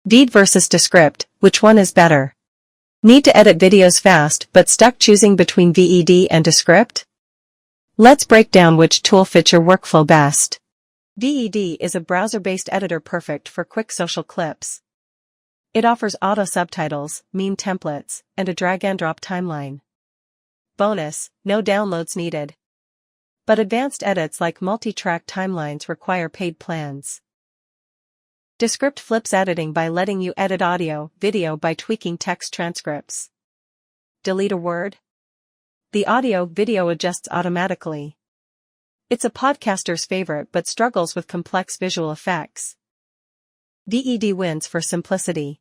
Veed versus Descript, which one is better? Need to edit videos fast but stuck choosing between Veed and Descript? Let's break down which tool fits your workflow best. Veed is a browser-based editor perfect for quick social clips. It offers auto subtitles, meme templates, and a drag-and-drop timeline. Bonus, no downloads needed. But advanced edits like multi-track timelines require paid plans. Descript flips editing by letting you edit audio, video by tweaking text transcripts. Delete a word? The audio, video adjusts automatically. It's a podcaster's favorite but struggles with complex visual effects. Veed wins for simplicity.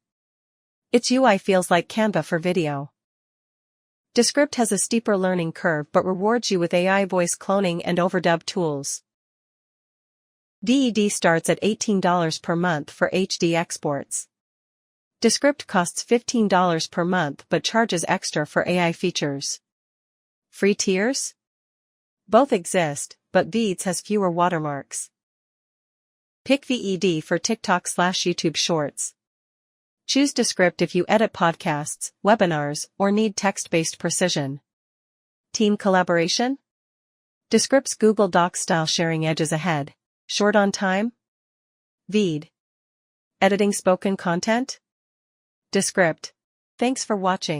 Its UI feels like Canva for video. Descript has a steeper learning curve but rewards you with AI voice cloning and overdub tools. Veed starts at $18 per month for HD exports. Descript costs $15 per month but charges extra for AI features. Free tiers? Both exist, but Veed's has fewer watermarks. Pick Veed for TikTok/YouTube Shorts. Choose Descript if you edit podcasts, webinars, or need text-based precision. Team collaboration? Descript's Google Docs style sharing edge is ahead. Short on time? Veed. Editing spoken content? Descript. Thanks for watching.